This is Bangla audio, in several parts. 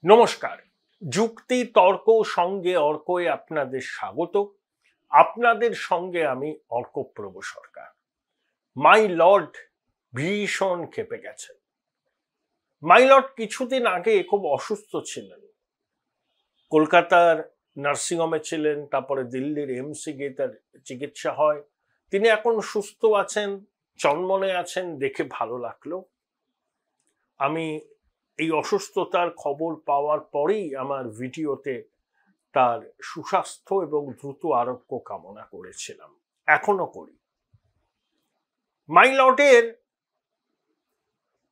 নমস্কার। যুক্তি তর্ক সঙ্গে অর্কয়ে আপনাদের স্বাগত। আপনাদের সঙ্গে আমি অর্কপ্রভ সরকার। মাই লর্ড ভীষণ ক্ষেপে গেছেন। মাই লর্ড কিছুদিন আগে খুব অসুস্থ ছিলেন, কলকাতার নার্সিংহোমে ছিলেন, তারপরে দিল্লির এমসি গিয়ে তার চিকিৎসা হয়। তিনি এখন সুস্থ আছেন, চনমনে আছেন, দেখে ভালো লাগলো। আমি এই অসুস্থতার খবর পাওয়ার পরেই আমার ভিডিওতে তার সুস্বাস্থ্য এবং দ্রুত আরোগ্য কামনা করেছিলাম, এখনো করি। মাই লর্ডের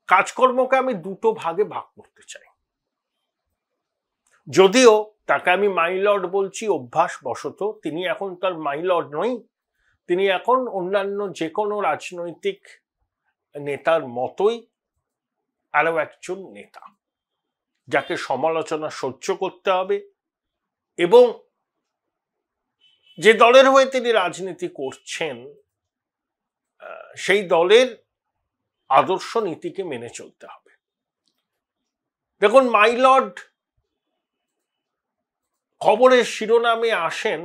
কাজকর্মকে আমি দুটো ভাগে ভাগ করতে চাই। যদিও তাকে আমি মাই লর্ড বলছি অভ্যাস বশত, তিনি এখন তার মাই লর্ড নয়, তিনি এখন অন্যান্য যে কোনো রাজনৈতিক নেতার মতোই আরো একজন নেতা, যাকে সমালোচনা সহ্য করতে হবে এবং যে দলের হয়ে তিনি রাজনীতি করছেন সেই দলের আদর্শ নীতিকে মেনে চলতে হবে। দেখুন, মাই লর্ড খবরের শিরোনামে আসেন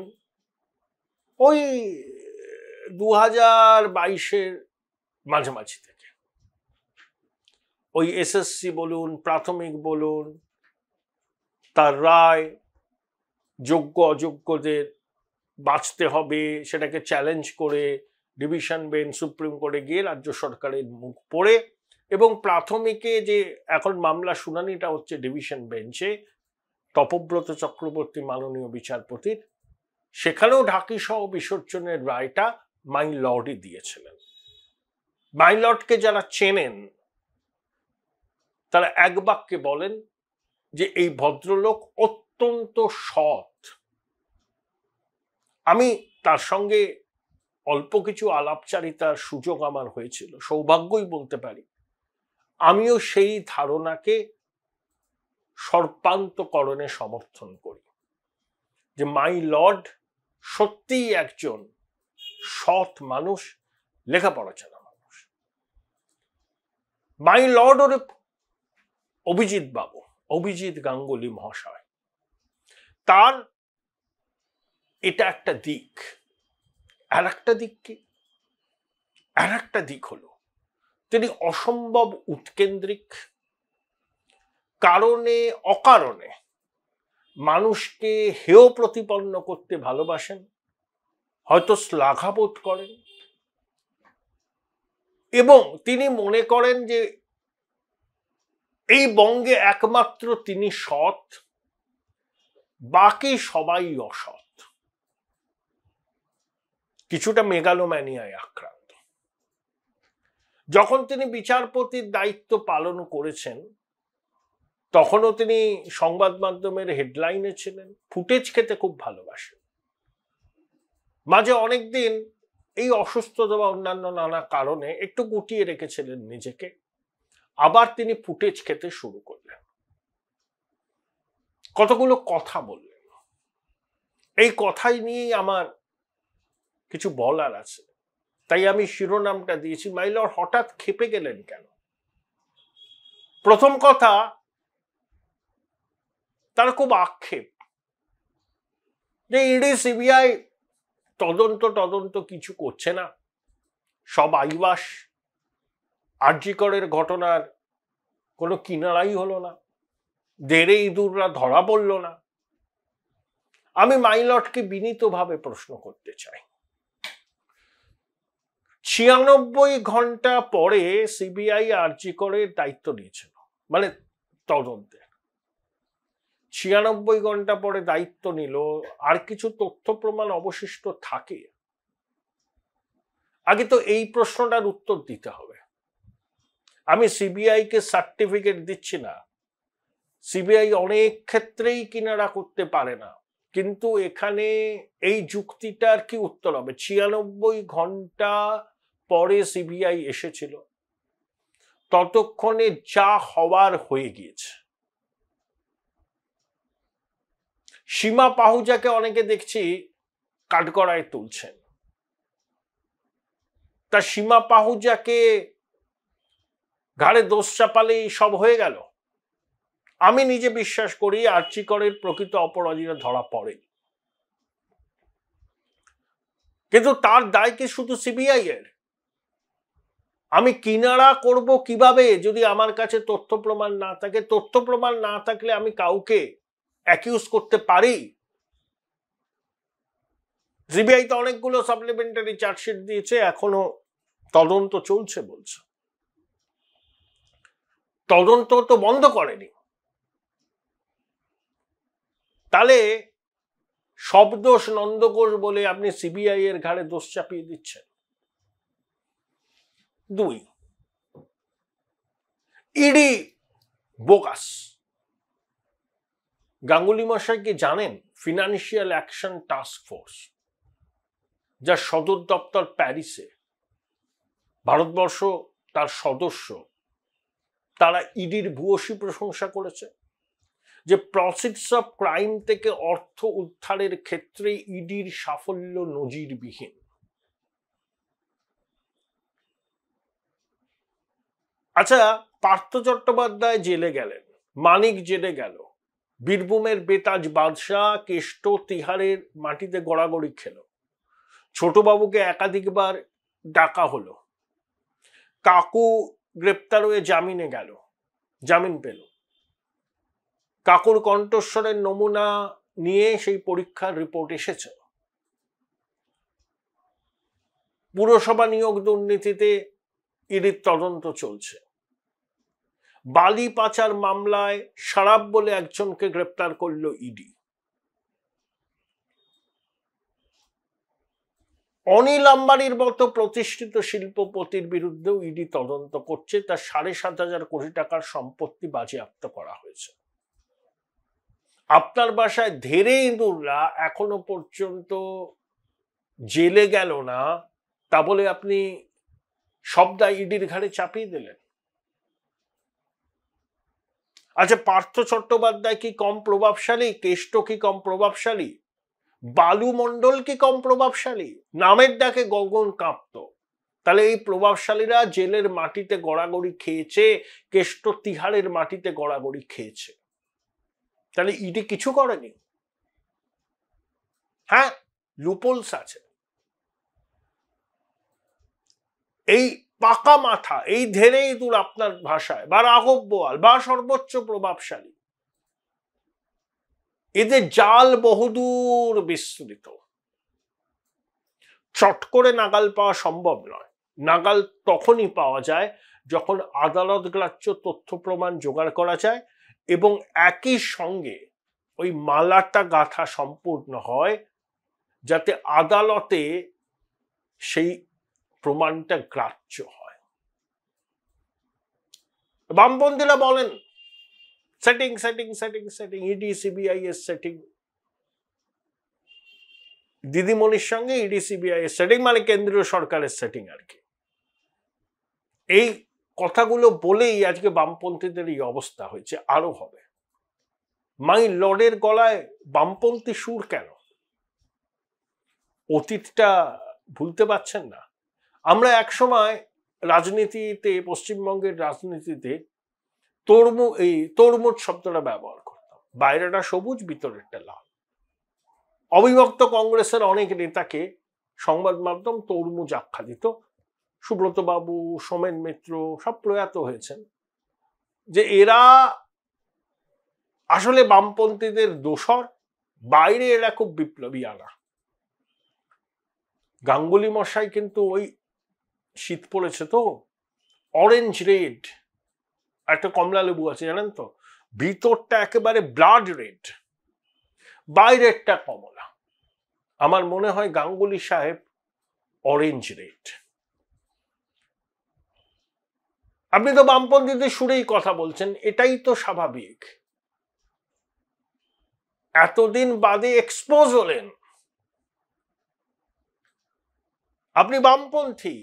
ওই 2022-এর মাঝামাঝি থেকে। ওই এসএসসি বলুন, প্রাথমিক বলুন, তার রায়, যোগ্য অযোগ্যদের বাঁচতে হবে সেটাকে চ্যালেঞ্জ করে ডিভিশন বেঞ্চ সুপ্রিম কোর্টে গিয়ে রাজ্য সরকারের মুখ পড়ে, এবং প্রাথমিকে যে এখন মামলা শুনানিটা হচ্ছে ডিভিশন বেঞ্চে তপব্রত চক্রবর্তী মাননীয় বিচারপতির, সেখানেও ঢাকি সহ বিসর্জনের রায়টা মাই লর্ডই দিয়েছিলেন। মাই লর্ডকে যারা চেনেন তারা এক বাক্যে বলেন যে এই ভদ্রলোক অত্যন্ত সৎ। আমি তার সঙ্গে অল্প কিছু আলাপচারিতার সুযোগ আমার হয়েছিল, সৌভাগ্যই বলতে পারি। আমিও সেই ধারণাকে সর্বান্তকরণে সমর্থন করি যে মাই লর্ড সত্যিই একজন সৎ মানুষ, লেখাপড়া জানা মানুষ। মাই লর্ড ওর অভিজিৎ বাবু, অভিজিৎ গাঙ্গুলি মহাশয়, তার এটা একটা দিক। আর একটা দিক কি? আর একটা দিক হলো তিনি অসম্ভব উৎকেন্দ্রিক, কারণে অকারণে মানুষকে হেয় প্রতিপন্ন করতে ভালোবাসেন, হয়তো শ্লাঘাবোধ করেন, এবং তিনি মনে করেন যে এই বঙ্গে একমাত্র তিনি সৎ, বাকি সবাই অসৎ। কিছুটা মেগালোম্যানিয়ায় আক্রান্ত। যখন তিনি বিচারপতির দায়িত্ব পালন করেছেন তখনও তিনি সংবাদ মাধ্যমের হেডলাইনে ছিলেন, ফুটেজ খেতে খুব ভালোবাসেন। মাঝে অনেকদিন এই অসুস্থতা বা অন্যান্য নানা কারণে একটু গুটিয়ে রেখেছিলেন নিজেকে, আবার তিনি ফুটেজ খেতে শুরু করলেন, কতগুলো কথা বললেন। এই কথাই নিয়েই আমার কিছু বলার আছে, তাই আমি শিরোনামটা দিয়েছি মাই লর্ড হঠাৎ ক্ষেপে গেলেন কেন। প্রথম কথা, তার খুব আক্ষেপ যে ইডি সিবিআই তদন্ত কিছু করছে না, সব আইবাস। আরজি করের ঘটনার কোনো কিনারাই হলো না, দেড়ে ইঁদুররা ধরা পড়ল না। আমি মাই লর্ডকে বিনীতভাবে প্রশ্ন করতে চাই, 96 ঘন্টা পরে সিবিআই আরজি করের দায়িত্ব নিয়েছিল, মানে তদন্তের 96 ঘন্টা পরে দায়িত্ব নিল, আর কিছু তথ্য প্রমাণ অবশিষ্ট থাকে। আগে তো এই প্রশ্নটার উত্তর দিতে হবে। আমি সিবিআই কে সার্টিফিকেট দিচ্ছি না, সিবিআই অনেক ক্ষেত্রেই কিনারা করতে পারে না, কিন্তু এখানে এই যুক্তিটার কি উত্তর হবে? 96 ঘন্টা পরে সিবিআই এসেছিল, ততক্ষণে যা হওয়ার হয়ে গিয়েছে। সীমা পাহুজাকে অনেকে দেখছি কাঠগড়ায় তুলছেন, তা সীমা পাহুজাকে ঘাড়ে দোষ চাপালেই সব হয়ে গেল? আমি নিজে বিশ্বাস করি আর্চি করের প্রকৃত অপরাধীরা ধরা পড়ে, কিন্তু তার দায় কি শুধু সিবিআই এর? আমি কিনারা করব কিভাবে যদি আমার কাছে তথ্য প্রমাণ না থাকে? তথ্য প্রমাণ না থাকলে আমি কাউকে অ্যাকিউজ করতে পারি? সিবিআই তো অনেকগুলো সাপ্লিমেন্টারি চার্জশিট দিয়েছে, এখনো তদন্ত চলছে বলছে। তদন্ত তো বন্ধ করেনি। তাহলে সব দোষ নন্দঘোষ বলে আপনি সিবিআই এর ঘাড়ে দোষ চাপিয়ে দিচ্ছেন। 2, ইডি বোগাস। গাঙ্গুলি মশাই কি জানেন ফিনান্সিয়াল অ্যাকশন টাস্ক ফোর্স, যার সদর দপ্তর প্যারিসে, ভারতবর্ষ তার সদস্য, তারা ইডির ভূয়সী প্রশংসা করেছে যে প্রসিডস অফ ক্রাইম থেকে অর্থ উদ্ধারের ক্ষেত্রে ইডির সাফল্য নজিরবিহীন। আচ্ছা, পার্থ চট্টোপাধ্যায় জেলে গেলেন, মানিক জেলে গেল, বীরভূমের বেতাজ বাদশাহ কেষ্ট তিহারের মাটিতে গড়াগড়ি খেল, ছোটবাবুকে একাধিকবার ডাকা হলো, কাকু গ্রেপ্তার হয়ে জামিন পেল, কাকুর কণ্ঠস্বরের নমুনা নিয়ে সেই পরীক্ষার রিপোর্ট এসেছে। পুরসভা নিয়োগ দুর্নীতিতে ইডির তদন্ত চলছে। বালি পাচার মামলায় সারাব বলে একজনকে গ্রেপ্তার করল ইডি। অনিল আম্বানির মতো প্রতিষ্ঠিত শিল্পপতির বিরুদ্ধেও ইডি তদন্ত করছে, তার 7,500 কোটি টাকার সম্পত্তি বাজেয়াপ্ত করা হয়েছে। আপনার বাসায় ধেরে ইঁদুররা এখনো পর্যন্ত জেলে গেল না, তা বলে আপনি সব দায় ইডির ঘাড়ে চাপিয়ে দিলেন। আচ্ছা, পার্থ চট্টোপাধ্যায় কি কম প্রভাবশালী? কেষ্ট কি কম প্রভাবশালী? বালু মণ্ডল কি কম প্রভাবশালী? নামের ডাকে গগন কাঁপত। তাহলে এই প্রভাবশালীরা জেলের মাটিতে গড়াগড়ি খেয়েছে, কেষ্ট তিহারের মাটিতে গড়াগড়ি খেয়েছে, তাহলে ইডি কিছু করেনি? হ্যাঁ, লুপোলস আছে। এই পাকা মাথা, এই ধেরে ইঁদুর আপনার ভাষায়, বা রাঘব বোয়াল, বা সর্বোচ্চ প্রভাবশালী, এদের জাল বহুদূর বিস্তৃত। চট করে নাগাল পাওয়া সম্ভব নয়। নাগাল তখনই পাওয়া যায় যখন আদালত গ্রাহ্য তথ্য প্রমাণ জোগাড় করা যায় এবং একই সঙ্গে ওই মালাটা গাঁথা সম্পূর্ণ হয় যাতে আদালতে সেই প্রমাণটা গ্রাহ্য হয়। বামপন্থীরা বলেন setting setting setting setting, ED CBI এর সেটিং, দিদিমণির সঙ্গে ইডি সিবিআই এর সেটিং, মানে কেন্দ্রীয় সরকারের সেটিং আর কি। এই কথাগুলো বলেই আজকে বামপন্থীদের এই অবস্থা হয়েছে, আরো হবে। মাই লর্ডের গলায় বামপন্থী সুর কেন? অতীতটা ভুলতে পারছেন না? আমরা একসময় রাজনীতিতে, পশ্চিমবঙ্গের রাজনীতিতে তরমুজ শব্দটা ব্যবহার করতাম। বাইরেটা সবুজ, ভিতরেরটা লাল। অবিভক্ত কংগ্রেসের অনেক নেতাকে সংবাদ মাধ্যম তরমুজ আখ্যা দিত। সুব্রত বাবু, সোমেন মিত্র সব প্রয়াত হয়েছেন, যে এরা আসলে বামপন্থীদের দোসর, বাইরে এরা খুব বিপ্লবী আনা। গাঙ্গুলি মশাই কিন্তু ওই শীত পড়েছে তো, অরেঞ্জ রেড, একটা কমলা লেবু আছে জানেন তো, ভিতরটা একেবারে ব্লাড রেড, বাইরেরটা কমলা। আমার মনে হয় গাঙ্গুলি সাহেব অরেঞ্জ রেড। আপনি তো বামপন্থীদের সুরেই কথা বলছেন, এটাই তো স্বাভাবিক। এতদিন বাদে এক্সপোজ হলেন, আপনি বামপন্থী।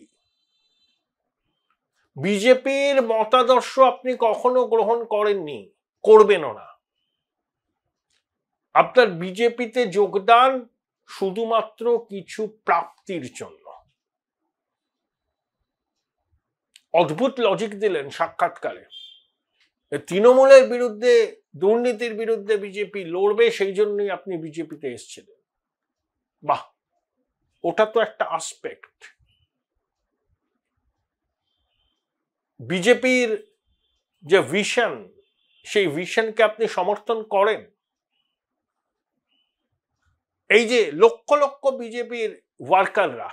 বিজেপির মতাদর্শ আপনি কখনো গ্রহণ করেননি, করবেনও না। আপনার বিজেপিতে যোগদান শুধুমাত্র কিছু প্রাপ্তির জন্য। অদ্ভুত লজিক দিলেন সাক্ষাৎকারে, তৃণমূলের বিরুদ্ধে দুর্নীতির বিরুদ্ধে বিজেপি লড়বে, সেই জন্যই আপনি বিজেপিতে এসেছিলেন। বাহ, ওটা তো একটা আসপেক্ট। বিজেপির যে ভিশন, সেই ভিশনকে আপনি সমর্থন করেন। এই যে লক্ষ লক্ষ বিজেপির ওয়ার্কাররা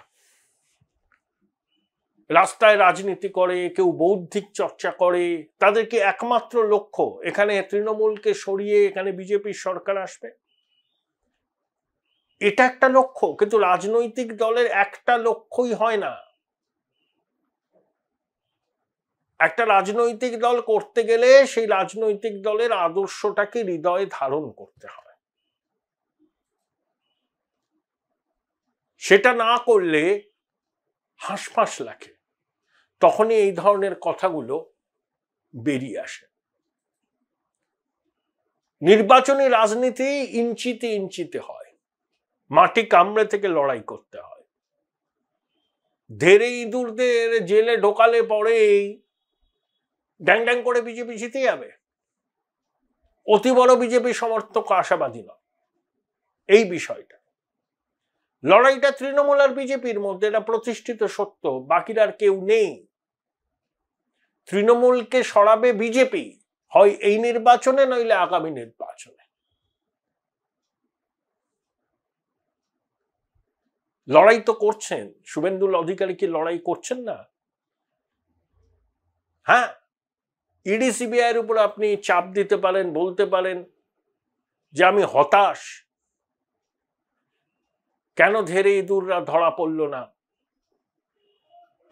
রাস্তায় রাজনীতি করে, কেউ বৌদ্ধিক চর্চা করে, তাদেরকে একমাত্র লক্ষ্য এখানে তৃণমূলকে সরিয়ে এখানে বিজেপির সরকার আসবে, এটা একটা লক্ষ্য। কিন্তু রাজনৈতিক দলের একটা লক্ষ্যই হয় না। একটা রাজনৈতিক দল করতে গেলে সেই রাজনৈতিক দলের আদর্শটাকে হৃদয়ে ধারণ করতে হয়। সেটা না করলে হাঁসফাঁস লাগে, তখনই এই ধরনের কথাগুলো বেরিয়ে আসে। নির্বাচনী রাজনীতি ইঞ্চিতে ইঞ্চিতে হয়, মাটি কামড়ে থেকে লড়াই করতে হয়। ধেরে ইঁদুরদের জেলে ঢোকালে পরেই ড্যাং ড্যাং করে বিজেপি জিতে যাবে, অতি বড় বিজেপি সমর্থক আশাবাদী নয় এই বিষয়টা। লড়াইটা তৃণমূল আর বিজেপির মধ্যে, এটা প্রতিষ্ঠিত সত্য, বাকির আর কেউ নেই। তৃণমূলকে সরাবে বিজেপি, হয় এই নির্বাচনে নইলে আগামী নির্বাচনে। লড়াই তো করছেন, শুভেন্দু অধিকারী কি লড়াই করছেন না? হ্যাঁ, ইডি সিবিআই এর উপর আপনি চাপ দিতে পারেন, বলতে পারেন যে আমি হতাশ, কেন ধেরে ইঁদুররা ধরা পড়ল না।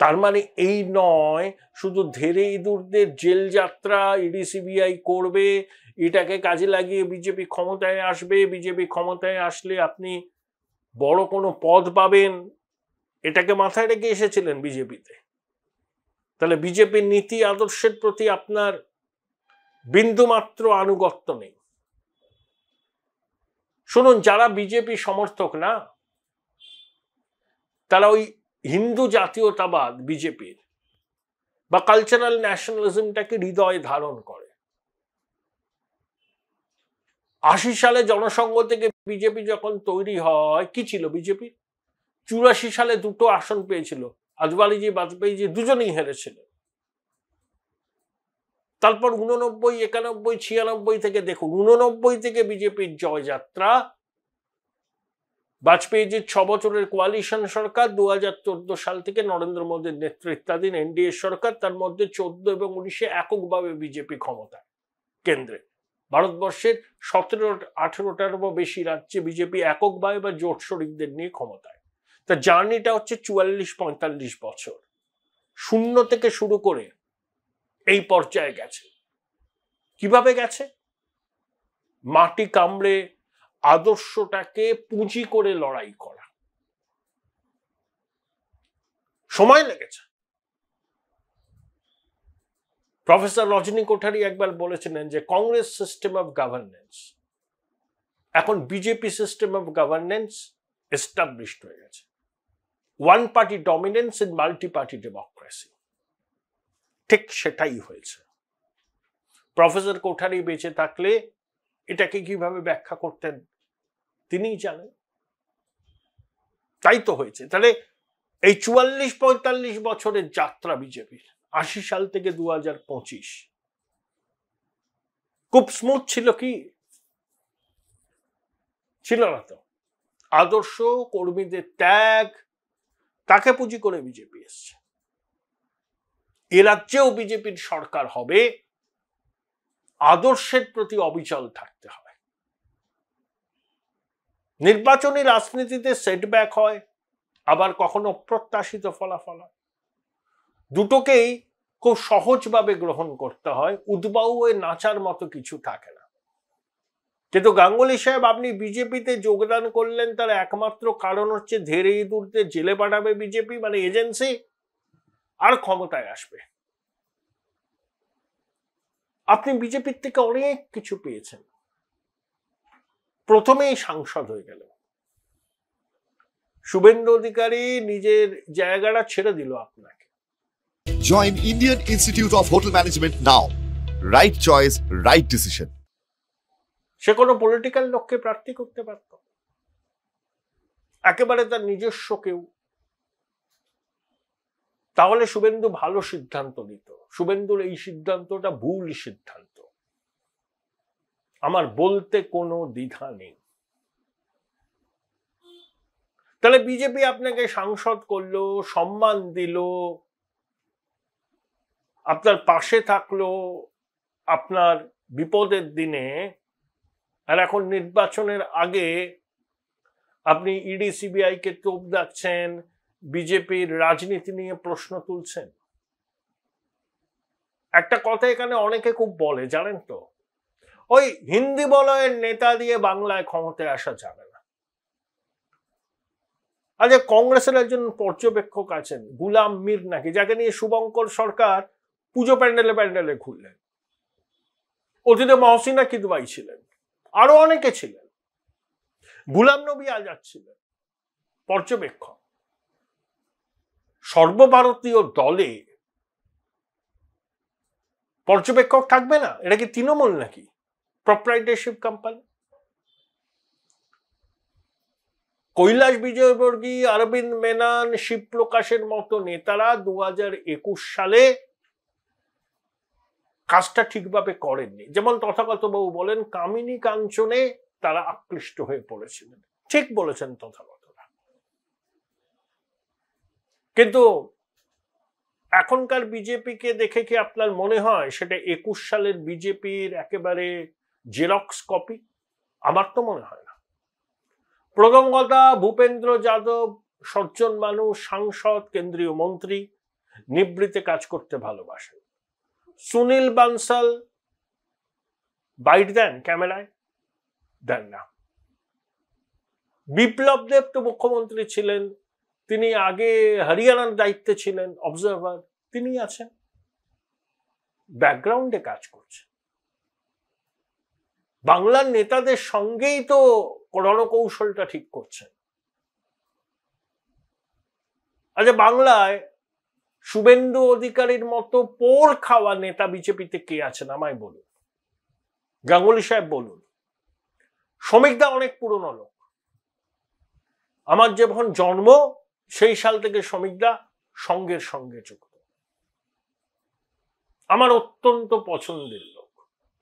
তার মানে এই নয় শুধু ধেরে ইঁদুরদের জেল যাত্রা ইডি সিবিআই করবে, এটাকে কাজে লাগিয়ে বিজেপি ক্ষমতায় আসবে, বিজেপি ক্ষমতায় আসলে আপনি বড় কোনো পদ পাবেন, এটাকে মাথায় রেখে এসেছিলেন বিজেপিতে। তাহলে বিজেপির নীতি আদর্শের প্রতি আপনার বিন্দুমাত্র আনুগত্য নেই। শুনুন, যারা বিজেপি সমর্থক না, তারা ওই হিন্দু জাতীয়তাবাদ বিজেপির বা কালচারাল ন্যাশনালিজমটাকে হৃদয়ে ধারণ করে। ৮০ সালে জনসংঘ থেকে বিজেপি যখন তৈরি হয়, কি ছিল বিজেপি? ৮৪ সালে 2টো আসন পেয়েছিল, আদবানিজি বাজপেয়ীজি দুজনেই হেরেছিল। তারপর 89, 91, 96 থেকে দেখুন, 89 থেকে বিজেপির জয়যাত্রা, বাজপেয়ীজির 6 বছরের কোয়ালিশন সরকার, 2014 সাল থেকে নরেন্দ্র মোদীর নেতৃত্বাধীন এনডিএ সরকার, তার মধ্যে 14 এবং 19-এ এককভাবে বিজেপি ক্ষমতায় কেন্দ্রে। ভারতবর্ষের 17-18টারও বেশি রাজ্যে বিজেপি এককভাবে বা জোট শরিকদের নিয়ে ক্ষমতায়। তার জার্নিটা হচ্ছে 44-45 বছর, শূন্য থেকে শুরু করে এই পর্যায়ে গেছে। কিভাবে গেছে? মাটি কামড়ে আদর্শটাকে পুঁজি করে লড়াই করা। সময় লেগেছে। প্রফেসর রজনী কোঠারি একবার বলেছিলেন যে কংগ্রেস সিস্টেম অফ গভর্নেন্স, এখন BJP system of governance established হয়ে গেছে। One party dominance in multi party democracy. ঠিক সেটাই হয়েছে। প্রফেসর কোঠারি বেঁচে থাকলে এটাকে কিভাবে ব্যাখ্যা করতেন তিনিই জানেন। তাই তো হয়েছে। তাহলে এই 44-45 বছরের যাত্রা বিজেপির, 80 সাল থেকে 2025, খুব স্মুথ ছিল কি? ছিল না তো। আদর্শ, কর্মীদের ত্যাগ, তাকে পুঁজি করে বিজেপি এসছে। এ রাজ্যেও বিজেপির সরকার হবে, আদর্শের প্রতি অবিচল থাকতে হবে। নির্বাচনী রাজনীতিতে সেটব্যাক হয়, আবার কখনো অপ্রত্যাশিত ফলাফল হয়। দুটোকেই খুব সহজভাবে গ্রহণ করতে হয়, উদ্বাউ হয়ে নাচার মতো কিছু থাকে না। কিন্তু গাঙ্গুলি সাহেব, আপনি বিজেপিতে যোগদান করলেন তার একমাত্র কারণ হচ্ছে ধেরে ইঁদুরদের জেলে পাঠাবে বিজেপি, মানে এজেন্সি, আর ক্ষমতায় আসবে। আপনি বিজেপির থেকে অনেক কিছু পেয়েছেন, প্রথমেই সাংসদ হয়ে গেল। শুভেন্দু অধিকারী নিজের জায়গাটা ছেড়ে দিল আপনাকে। Join Indian Institute of Hotel Management now. Right choice, right decision. সে কোনো পলিটিক্যাল লোককে প্রার্থী করতে পারত, একেবারে তার নিজস্ব কেউ। তাহলে শুভেন্দু ভালো সিদ্ধান্ত নিত। শুভেন্দুর এই সিদ্ধান্তটা ভুল সিদ্ধান্ত, আমার বলতে কোনো দ্বিধা নেই। তাহলে বিজেপি আপনাকে সাংসদ করলো, সম্মান দিল, আপনার পাশে থাকলো আপনার বিপদের দিনে, আর এখন নির্বাচনের আগে আপনি ইডি সিবিআই কে তোপ দাচ্ছেন, বিজেপির রাজনীতি নিয়ে প্রশ্ন তুলছেন। একটা কথা এখানে অনেকে খুব বলে, জানেন তো, ওই হিন্দি বলয়ের নেতা দিয়ে বাংলায় ক্ষমতায় আসা যাবে না। আজ কংগ্রেসের একজন পর্যবেক্ষক আছেন গুলাম মীর নাকি, যাকে নিয়ে শুভঙ্কর সরকার পুজো প্যান্ডেলে প্যান্ডেলে ঘুরলেন। অতীতে মহসিনা কিদওয়াই ছিলেন, আরো অনেকে ছিলেন, গুলাম নবী আজাদ ছিলেন পর্যবেক্ষক। সর্বভারতীয় দলে পর্যবেক্ষক থাকবে না? এটা কি তৃণমূল নাকি প্রপ্রাইটারশিপ কোম্পানি? কৈলাস বিজয়বর্গী, অরবিন্দ মেনন, শিবপ্রকাশের মতো নেতারা 2021 সালে কাজটা ঠিকভাবে করেননি। যেমন তথাগতবাবু বলেন, কামিনী কাঞ্চনে তারা আকৃষ্ট হয়ে পড়েছিলেন। ঠিক বলেছেন তথাগতরা। কিন্তু এখনকার বিজেপিকে দেখে কি আপনার মনে হয় সেটা 21 সালের বিজেপির একেবারে জেরক্স কপি? আমার তো মনে হয় না। প্রথম কথা, ভূপেন্দ্র যাদব সজ্জন মানুষ, সাংসদ, কেন্দ্রীয় মন্ত্রী, নিবৃত্তে কাজ করতে ভালোবাসেন। সুনীল বানসাল বাইট দেন ক্যামেরায়? দেন না। বিপ্লব দেব তো মুখ্যমন্ত্রী ছিলেন, তিনি আগে হরিয়ানার দায়িত্বে ছিলেন, অবজারভার, তিনি আছেন, ব্যাকগ্রাউন্ডে কাজ করছে। বাংলার নেতাদের সঙ্গেই তো রণকৌশলটা ঠিক করছেন। আচ্ছা, বাংলায় শুভেন্দু অধিকারীর মতো পোড় খাওয়া নেতা বিজেপিতে কে আছেন আমায় বলুন। গাঙ্গুলি সাহেব বলুন। শ্রমিকদা অনেক পুরনো লোক, আমার যখন জন্ম সেই সাল থেকে শ্রমিকদা সঙ্গের সঙ্গে যুক্ত, আমার অত্যন্ত পছন্দের লোক।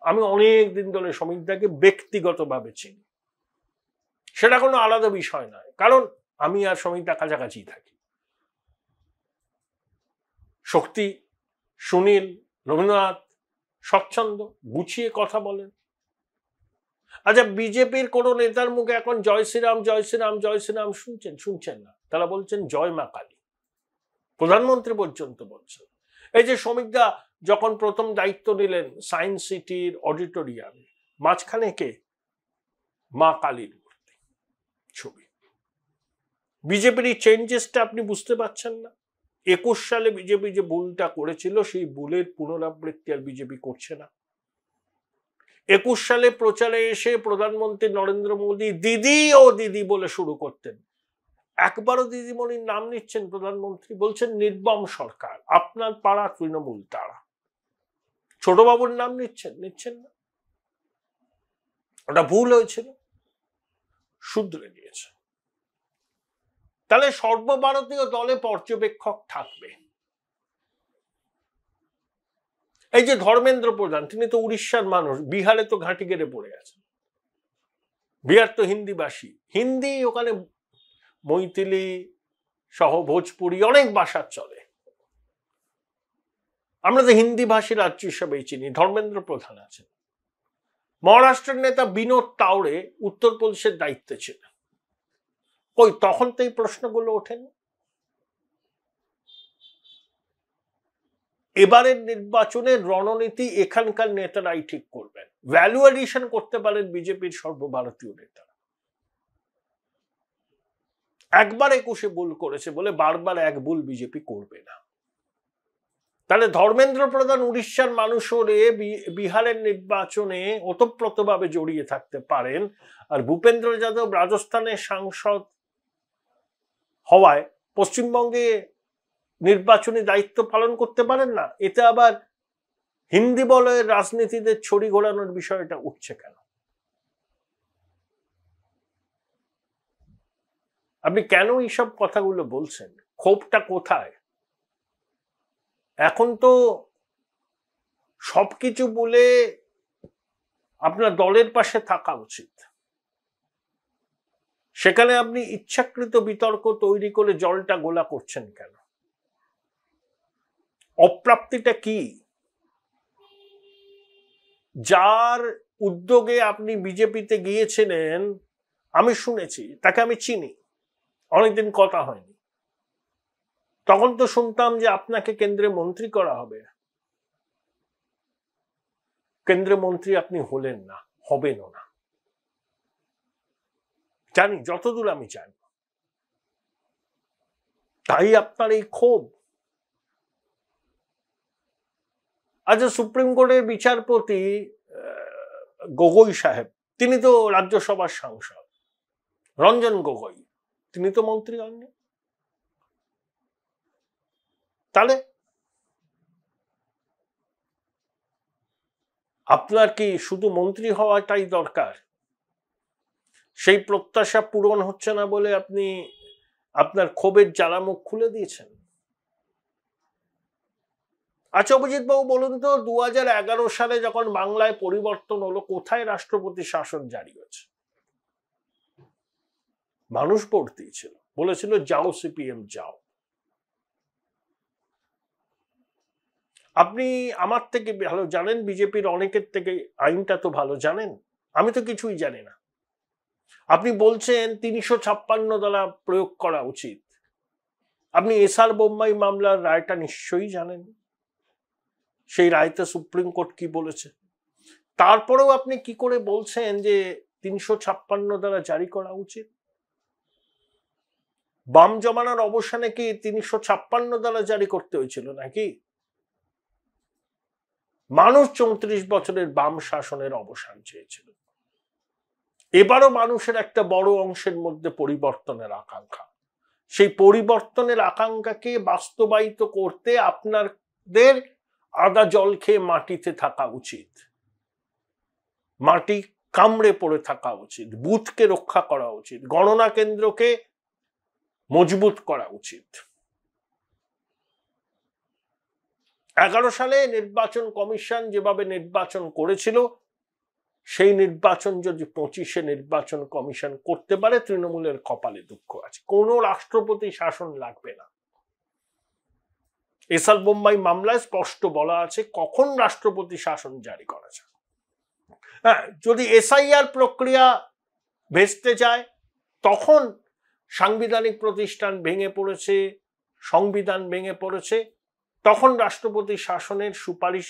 আমি অনেক দিন ধরে শ্রমিকদাকে ব্যক্তিগতভাবে চিনি, সেটা কোনো আলাদা বিষয় নয়, কারণ আমি আর শ্রমিকদা কাছাকাছি থাকি। শক্তি, সুনীল, রবীন্দ্রনাথ স্বচ্ছন্দ, গুছিয়ে কথা বলেন। আচ্ছা, বিজেপির কোন নেতার মুখে এখন জয় শ্রীরাম জয় শ্রীরাম জয় শ্রীরাম শুনছেন না, তারা বলছেন জয় মা কালী। প্রধানমন্ত্রী পর্যন্ত বলছেন। এই যে শ্রমিকদা যখন প্রথম দায়িত্ব নিলেন সায়েন্স সিটির অডিটোরিয়ামে, মাঝখানে কে? মা কালীর মূর্তি, ছবি। বিজেপির এই চেঞ্জেসটা আপনি বুঝতে পারছেন না? 21 সালে বিজেপি যে ভুলটা করেছিল সেই ভুলের পুনরাবৃত্তি আর বিজেপি করছে না। 21 সালে প্রচারে এসে প্রধানমন্ত্রী নরেন্দ্র মোদী দিদি ও দিদি বলে শুরু করতেন, একবারও দিদিমণির নাম নিচ্ছেন প্রধানমন্ত্রী? বলছেন নির্বম সরকার, আপনার পাড়া তৃণমূল তারা। ছোটবাবুর নাম নিচ্ছেন না। ওটা ভুল হয়েছিল, শুধরে নিয়েছে। তাহলে সর্বভারতীয় দলে পর্যবেক্ষক থাকবে। এই যে ধর্মেন্দ্র প্রধান, তিনি তো উড়িষ্যার মানুষ, বিহারে তো ঘাঁটি গেড়ে পড়ে আছেন। বিহার তো হিন্দিভাষী, হিন্দি ওখানে মৈথিলি সহ ভোজপুরি অনেক ভাষা চলে। আমরা তো হিন্দি ভাষী রাজ্য হিসাবেই চিনি। ধর্মেন্দ্র প্রধান আছেন। মহারাষ্ট্রের নেতা বিনোদ তাওড়ে উত্তরপ্রদেশের দায়িত্বে ছিলেন। ওই তখন তো এই প্রশ্নগুলো ওঠেনি। এবারের নির্বাচনের রণনীতি এখানকার নেতারাই ঠিক করবেন। ভ্যালু এডিশন করতে পারেন বিজেপির সর্বভারতীয় নেতারা। একবার 21-এ ভুল করেছে বলে বারবার এক ভুল বিজেপি করবে না। তাহলে ধর্মেন্দ্র প্রধান উড়িষ্যার মানুষ হলে বিহারের নির্বাচনে ওতপ্রোতভাবে জড়িয়ে থাকতে পারেন, আর ভূপেন্দ্র যাদব রাজস্থানের সাংসদ হওয়ায় পশ্চিমবঙ্গে নির্বাচনী দায়িত্ব পালন করতে পারেন না। এতে আবার হিন্দি বলয়ের রাজনীতিদের ছড়ি ঘোরানোর বিষয়টা উঠছে কেন? আপনি কেন এইসব কথাগুলো বলছেন? ক্ষোভটা কোথায়? এখন তো সবকিছু বলে আপনার দলের পাশে থাকা উচিত। সেখানে আপনি ইচ্ছাকৃত বিতর্ক তৈরি করে জলটা গোলা করছেন কেন? অপ্রাপ্তিটা কি? যার উদ্যোগে আপনি বিজেপিতে গিয়েছিলেন, আমি শুনেছি, তাকে আমি চিনি, অনেকদিন কথা হয়নি। তখন তো শুনতাম যে আপনাকে কেন্দ্রে মন্ত্রী করা হবে। কেন্দ্রে মন্ত্রী আপনি হলেন না, হবেনও না, জানি, যতদূর আমি জানি। তাই আপনার এই ক্ষোভ। আচ্ছা, সুপ্রিম কোর্টের বিচারপতি গগৈ সাহেব, তিনি তো রাজ্যসভার সাংসদ। রঞ্জন গগৈ, তিনি তো মন্ত্রী হননি। তাহলে আপনার কি শুধু মন্ত্রী হওয়াটাই দরকার? সেই প্রত্যাশা পূরণ হচ্ছে না বলে আপনি আপনার ক্ষোভের জ্বালামুখ খুলে দিয়েছেন। আচ্ছা অভিজিৎ বাবু, বলুন তো, 2011 সালে যখন বাংলায় পরিবর্তন হলো, কোথায় রাষ্ট্রপতি শাসন জারি হয়েছে? মানুষ ভোট দিয়েছিল, বলেছিল যাও সিপিএম যাও। আপনি আমার থেকে ভালো জানেন, বিজেপির অনেকের থেকে আইনটা তো ভালো জানেন, আমি তো কিছুই জানি না। আপনি বলছেন 356 ধারা প্রয়োগ করা উচিত। আপনি এসআর বোম্মাই মামলার রায়টা নিশ্চয়ই জানেন, সেই রায়তে সুপ্রিম কোর্ট কি বলেছে। তারপরেও আপনি কি করে বলছেন যে 356 ধারা জারি করা উচিত? বাম জমানার অবসানে কি 356 ধারা জারি করতে হয়েছিল নাকি? মানুষ 34 বছরের বাম শাসনের অবসান চেয়েছিল। এবারও মানুষের একটা বড় অংশের মধ্যে পরিবর্তনের আকাঙ্ক্ষা। সেই পরিবর্তনের আকাঙ্ক্ষাকে বাস্তবায়িত করতে আপনাদের আদা জল খেয়ে মাটিতে থাকা উচিত, মাটি কামড়ে পড়ে থাকা উচিত, বুথকে রক্ষা করা উচিত, গণনা কেন্দ্রকে মজবুত করা উচিত। 11 সালে নির্বাচন কমিশন যেভাবে নির্বাচন করেছিল, সেই নির্বাচন যদি 25-এ নির্বাচন কমিশন করতে পারে, তৃণমূলের কপালে দুঃখ আছে। কোনো রাষ্ট্রপতি শাসন লাগবে না। এসআর বোম্বাই মামলায় স্পষ্ট বলা আছে কখন রাষ্ট্রপতি শাসন জারি করা যায়। হ্যাঁ, যদি এসআইআর প্রক্রিয়া ভেস্তে যায়, তখন সাংবিধানিক প্রতিষ্ঠান ভেঙে পড়েছে, সংবিধান ভেঙে পড়েছে, তখন রাষ্ট্রপতি শাসনের সুপারিশ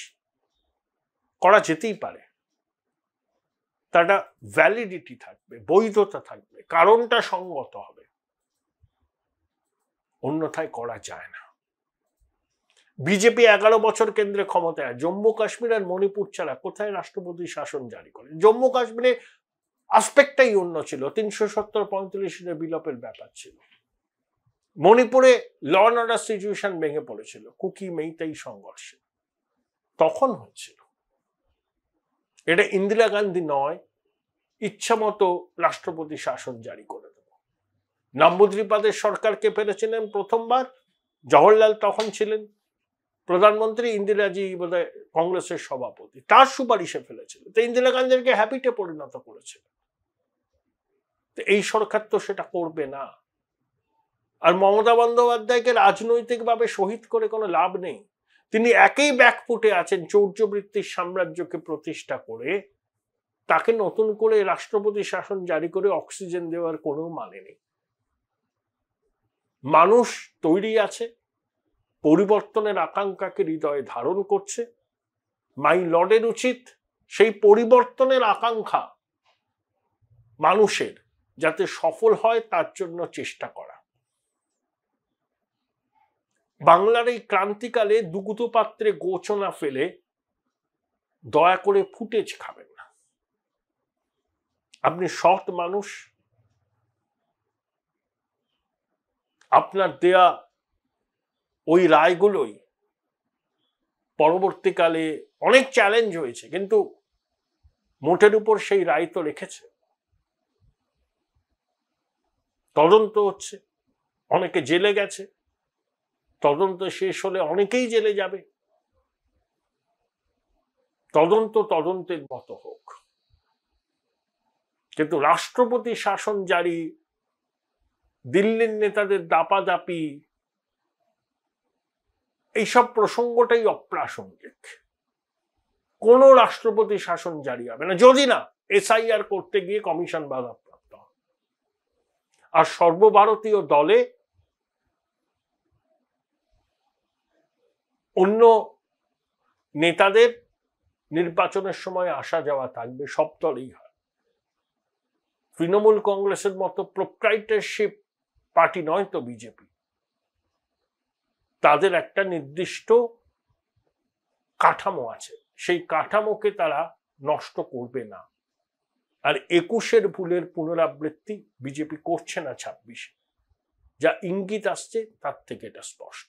করা যেতেই পারে। তাটা ভ্যালিডিটি থাকবে, বৈধতা থাকবে, কারণটা সঙ্গত হবে, অন্যথায় করা যায় না। বিজেপি 11 বছর কেন্দ্রে ক্ষমতায়, জম্মু কাশ্মীর আর মণিপুর ছাড়া কোথায় রাষ্ট্রপতি শাসন জারি করে? জম্মু কাশ্মীরে আসপেক্টটাই অন্য ছিল, 370-35 বিলোপের ব্যাপার ছিল। মণিপুরে ল অ্যান্ড অর্ডার সিচুয়েশন ভেঙে পড়েছিল কুকি মেইতেই সংঘর্ষে, তখন হয়েছিল। এটা ইন্দিরা গান্ধী নয়, ইচ্ছা মতো রাষ্ট্রপতি শাসন জারি করে দেব। নাম্বুদ্রিপাদের সরকারকে ফেলেছিলেন প্রথমবার, জওহরলাল তখন ছিলেন প্রধানমন্ত্রী, ইন্দিরাজি বোধহয় কংগ্রেসের সভাপতি, তার সুপারিশে ফেলেছিল। তো ইন্দিরা গান্ধীকে হ্যাবিটে পরিণত করেছিল। তো এই সরকার তো সেটা করবে না। আর মমতা বন্দ্যোপাধ্যায়কে রাজনৈতিকভাবে শহীদ করে কোনো লাভ নেই। তিনি একই ব্যাকফুটে আছেন, চৌর্যবৃত্তির সাম্রাজ্যকে প্রতিষ্ঠা করে তাকে নতুন করে রাষ্ট্রপতি শাসন জারি করে অক্সিজেন দেওয়ার কোনো মানে নেই। মানুষ তৈরি আছে, পরিবর্তনের আকাঙ্ক্ষাকে হৃদয়ে ধারণ করছে। মাই লর্ডের উচিত সেই পরিবর্তনের আকাঙ্ক্ষা মানুষের যাতে সফল হয় তার জন্য চেষ্টা করা। বাংলার এই ক্রান্তিকালে দুগ্ধ পাত্রে গোচনা ফেলে দয়া করে ফুটেজ খাবেন না। আপনি সৎ মানুষ, আপনার দেয়া ওই রায়গুলোই পরবর্তীকালে অনেক চ্যালেঞ্জ হয়েছে, কিন্তু মোটের উপর সেই রায় তো রেখেছে। তদন্ত হচ্ছে, অনেকে জেলে গেছে, তদন্ত শেষ হলে অনেকেই জেলে যাবে। তদন্ত তদন্তের মতো হোক, কিন্তু রাষ্ট্রপতি শাসন জারি, দিল্লির নেতাদের দাপাদাপি, এইসব প্রসঙ্গটাই অপ্রাসঙ্গিক। কোন রাষ্ট্রপতি শাসন জারি হবে না যদি না এসআইআর করতে গিয়ে কমিশন বাধাপ্রাপ্ত। আর সর্বভারতীয় দলে অন্য নেতাদের নির্বাচনের সময় আসা যাওয়া থাকবে, সব দলেই হয়। তৃণমূল কংগ্রেসের মতো প্রোপ্রাইটারশিপ পার্টি নয় তো বিজেপি, তাদের একটা নির্দিষ্ট কাঠামো আছে, সেই কাঠামোকে তারা নষ্ট করবে না। আর 21-এর ভুলের পুনরাবৃত্তি বিজেপি করছে না 26-এ, যা ইঙ্গিত আসছে তার থেকে এটা স্পষ্ট।